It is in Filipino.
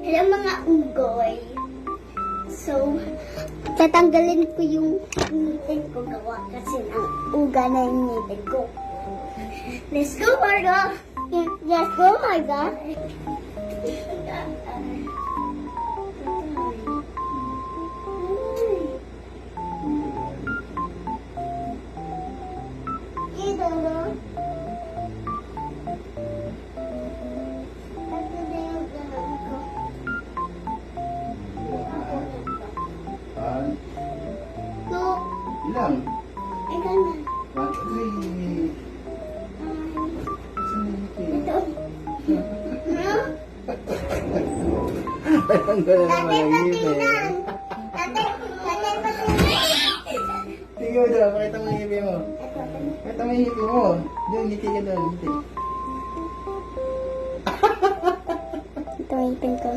Ilang mga ugoy. So, tatanggalin ko yung ngipin ko gawa kasi ng uga na yung ngipin ko. Let's go, Marga! Let's go, Marga! Ilang? Ikaw na. 1, 2, 3. Saan yung ngiti? Ito. Tatanggal na Tatay naman yung ngipin. patingnan. Tatay patingnan. Tingnan mo doon, pakita mo yung ngipin mo. Ito. Pakita mo yung ngipin mo. Doon, ngiti ka doon, ngiti. Ito yung ngipin ko.